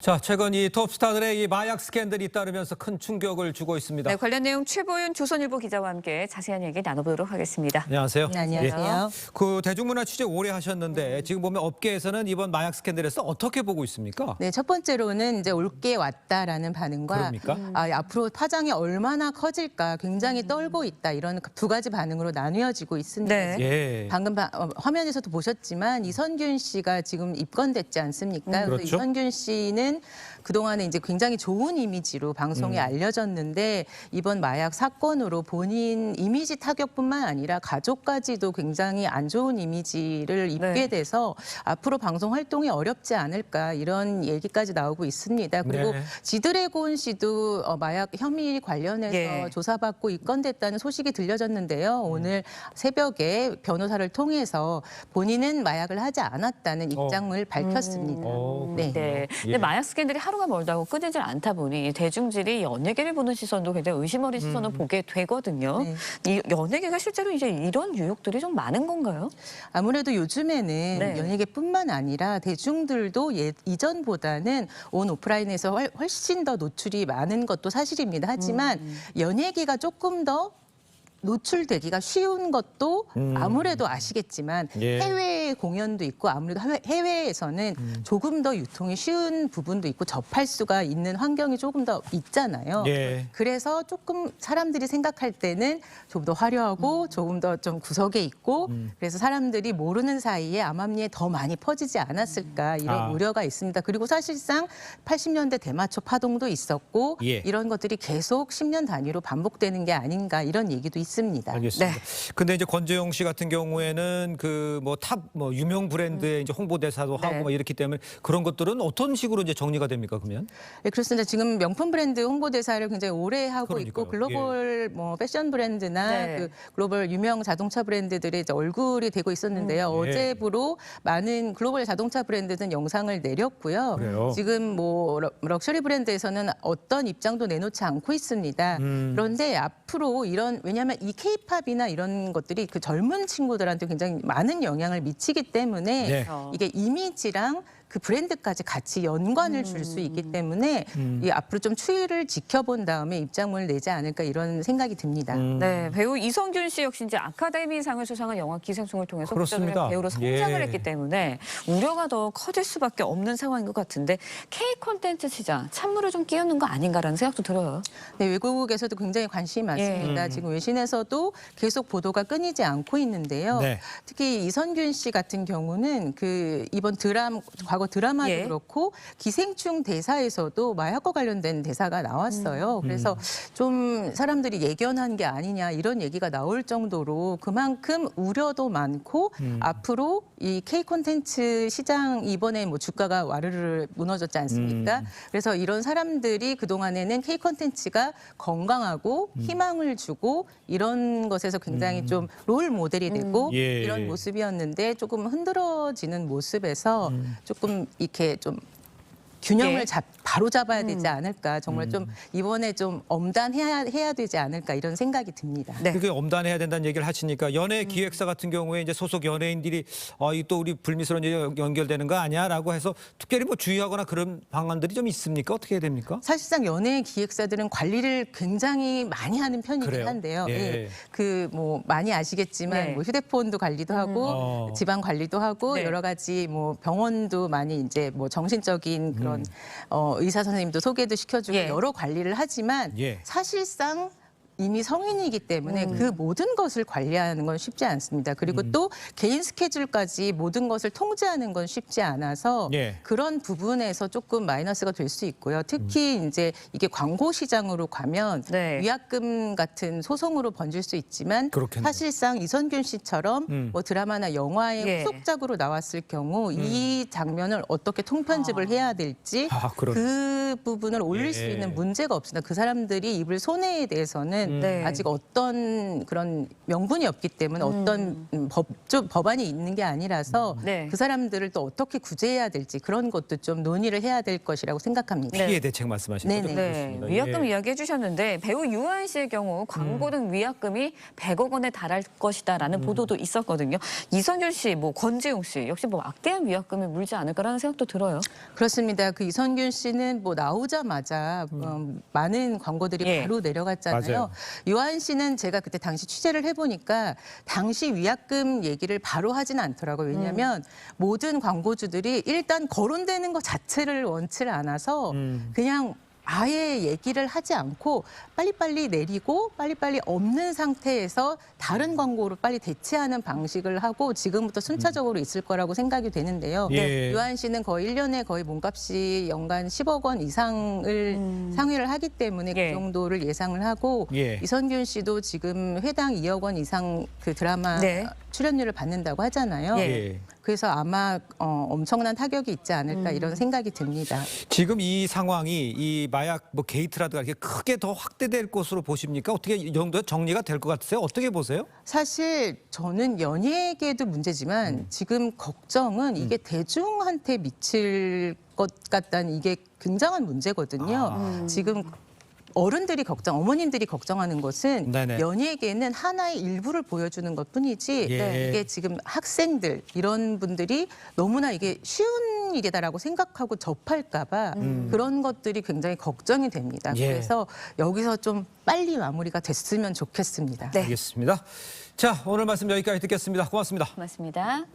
자, 최근 이 톱스타들의 이 마약 스캔들이 잇따르면서 큰 충격을 주고 있습니다. 네, 관련 내용 최보윤 조선일보 기자와 함께 자세한 얘기 나눠보도록 하겠습니다. 안녕하세요. 네, 안녕하세요. 그 대중문화 취재 오래 하셨는데 지금 보면 업계에서는 이번 마약 스캔들에서 어떻게 보고 있습니까? 네, 첫 번째로는 이제 올게 왔다라는 반응과 그럽니까? 앞으로 파장이 얼마나 커질까 굉장히 떨고 있다 이런 두 가지 반응으로 나뉘어지고 있습니다. 네. 예. 방금 화면에서도 보셨지만 이선균 씨가 지금 입건됐지 않습니까? 그래서 그렇죠. 이선균 씨는 그동안에 이제 굉장히 좋은 이미지로 방송에 알려졌는데 이번 마약 사건으로 본인 이미지 타격뿐만 아니라 가족까지도 굉장히 안 좋은 이미지를 입게 네. 돼서 앞으로 방송 활동이 어렵지 않을까 이런 얘기까지 나오고 있습니다. 그리고 네. 지드래곤 씨도 마약 혐의 관련해서 예. 조사받고 입건됐다는 소식이 들려졌는데요. 오늘 새벽에 변호사를 통해서 본인은 마약을 하지 않았다는 입장을 밝혔습니다. 네. 네. 근데 예. 마약 스캔들이 하루가 멀다고 끊이질 않다 보니 대중들이 연예계를 보는 시선도 굉장히 의심 어린 시선을 보게 되거든요. 네. 이 연예계가 실제로 이제 이런 유혹들이 좀 많은 건가요? 아무래도 요즘에는 네. 연예계뿐만 아니라 대중들도 이전보다는 온 오프라인에서 훨씬 더 노출이 많은 것도 사실입니다. 하지만 연예계가 조금 더 노출되기가 쉬운 것도 아무래도 아시겠지만 예. 해외 공연도 있고 아무래도 해외에서는 조금 더 유통이 쉬운 부분도 있고 접할 수가 있는 환경이 조금 더 있잖아요. 예. 그래서 조금 사람들이 생각할 때는 좀 더 화려하고 조금 더 좀 구석에 있고 그래서 사람들이 모르는 사이에 암암리에 더 많이 퍼지지 않았을까 이런 우려가 있습니다. 그리고 사실상 80년대 대마초 파동도 있었고 예. 이런 것들이 계속 10년 단위로 반복되는 게 아닌가 이런 얘기도 있습니다. 알겠습니다. 네. 근데 이제 권재용 씨 같은 경우에는 그 뭐 탑 유명 브랜드의 이제 홍보대사도 네. 하고 뭐 이렇기 때문에 그런 것들은 어떤 식으로 이제 정리가 됩니까, 그러면? 네, 그렇습니다. 지금 명품 브랜드 홍보대사를 굉장히 오래 하고 그러니까요. 있고 글로벌 뭐 패션 브랜드나 네. 그 글로벌 유명 자동차 브랜드들의 이제 얼굴이 되고 있었는데요. 예. 어제부로 많은 글로벌 자동차 브랜드는 영상을 내렸고요. 그래요? 지금 뭐 럭셔리 브랜드에서는 어떤 입장도 내놓지 않고 있습니다. 그런데 앞으로 이런 왜냐하면 이 K-팝이나 이런 것들이 그 젊은 친구들한테 굉장히 많은 영향을 미치기 때문에 네. 이게 이미지랑 그 브랜드까지 같이 연관을 줄 수 있기 때문에 이 앞으로 좀 추이를 지켜본 다음에 입장문을 내지 않을까 이런 생각이 듭니다. 네, 배우 이성균 씨 역시 이제 아카데미상을 수상한 영화 기생충을 통해서 그렇습니다. 국제적인 배우로 성장을 예. 했기 때문에 우려가 더 커질 수밖에 없는 상황인 것 같은데 K 콘텐츠 시장 찬물을 좀 끼얹는 거 아닌가라는 생각도 들어요. 네, 외국에서도 굉장히 관심이 많습니다. 지금 외신에서도 계속 보도가 끊이지 않고 있는데요. 네. 특히 이선균 씨 같은 경우는 그 이번 과거 드라마도 예. 그렇고 기생충 대사에서도 마약과 관련된 대사가 나왔어요. 그래서 좀 사람들이 예견한 게 아니냐 이런 얘기가 나올 정도로 그만큼 우려도 많고 앞으로 이 K 콘텐츠 시장 이번에 뭐 주가가 와르르 무너졌지 않습니까? 그래서 이런 사람들이 그동안에는 K 콘텐츠가 건강하고 희망을 주고 이런 것에서 굉장히 좀 롤 모델이 되고 예. 이런 모습이었는데 조금 흔들어지는 모습에서 조금 이렇게 좀 균형을 예. 바로 잡아야 되지 않을까 정말 좀 이번에 좀 엄단해야 되지 않을까 이런 생각이 듭니다. 네. 그게 엄단해야 된다는 얘기를 하시니까 연예 기획사 같은 경우에 이제 소속 연예인들이 또 우리 불미스러운 일이 연결되는 거 아니야라고 해서 특별히 뭐 주의하거나 그런 방안들이 좀 있습니까? 어떻게 해야 됩니까? 사실상 연예 기획사들은 관리를 굉장히 많이 하는 편이긴 그래요? 한데요. 예. 그 뭐 많이 아시겠지만 네. 뭐 휴대폰도 관리도 하고 지방 관리도 하고 네. 여러 가지 뭐 병원도 많이 이제 뭐 정신적인 그런 의사 선생님도 소개도 시켜주고 예. 여러 관리를 하지만 예. 사실상 이미 성인이기 때문에 그 모든 것을 관리하는 건 쉽지 않습니다. 그리고 또 개인 스케줄까지 모든 것을 통제하는 건 쉽지 않아서 예. 그런 부분에서 조금 마이너스가 될 수 있고요. 특히 이제 이게 광고 시장으로 가면 네. 위약금 같은 소송으로 번질 수 있지만 그렇겠네요. 사실상 이선균 씨처럼 뭐 드라마나 영화의 예. 후속작으로 나왔을 경우 이 장면을 어떻게 통편집을 해야 될지 그러네. 그 부분을 올릴 수 예. 있는 문제가 없습니다. 그 사람들이 입을 손해에 대해서는 경우는 네. 아직 어떤 그런 명분이 없기 때문에 어떤 법안이 있는 게 아니라서 네. 그 사람들을 또 어떻게 구제해야 될지 그런 것도 좀 논의를 해야 될 것이라고 생각합니다. 피해 대책 말씀하시는 거죠? 네네. 네, 그렇습니다. 위약금 예. 이야기해 주셨는데 배우 유아인 씨의 경우 광고 등 위약금이 100억 원에 달할 것이다라는 보도도 있었거든요. 이선균 씨, 뭐 권지용 씨 역시 뭐 막대한 위약금이 물지 않을까라는 생각도 들어요. 그렇습니다. 그 이선균 씨는 뭐 나오자마자 많은 광고들이 예. 바로 내려갔잖아요. 맞아요. 유한 씨는 제가 그때 당시 취재를 해보니까 당시 위약금 얘기를 바로 하지는 않더라고요. 왜냐하면 모든 광고주들이 일단 거론되는 것 자체를 원치를 않아서 그냥 아예 얘기를 하지 않고 빨리빨리 내리고 빨리빨리 없는 상태에서 다른 광고로 빨리 대체하는 방식을 하고 지금부터 순차적으로 있을 거라고 생각이 되는데요. 예. 유한 씨는 거의 1년에 거의 몸값이 연간 10억 원 이상을 상회를 하기 때문에 예. 그 정도를 예상을 하고 예. 이선균 씨도 지금 회당 2억 원 이상 그 드라마 네. 출연료를 받는다고 하잖아요. 예. 그래서 아마 엄청난 타격이 있지 않을까 이런 생각이 듭니다. 지금 이 상황이 이 마약 뭐 게이트라든가 이렇게 크게 더 확대될 것으로 보십니까? 어떻게 이 정도 정리가 될 것 같으세요? 어떻게 보세요? 사실 저는 연예계도 문제지만 지금 걱정은 이게 대중한테 미칠 것 같다는 이게 굉장한 문제거든요. 지금 어른들이 어머님들이 걱정하는 것은 네네. 연예계는 하나의 일부를 보여주는 것뿐이지 예. 이게 지금 학생들 이런 분들이 너무나 이게 쉬운 일이다라고 생각하고 접할까봐 그런 것들이 굉장히 걱정이 됩니다. 예. 그래서 여기서 좀 빨리 마무리가 됐으면 좋겠습니다. 네. 알겠습니다. 자, 오늘 말씀 여기까지 듣겠습니다. 고맙습니다. 고맙습니다.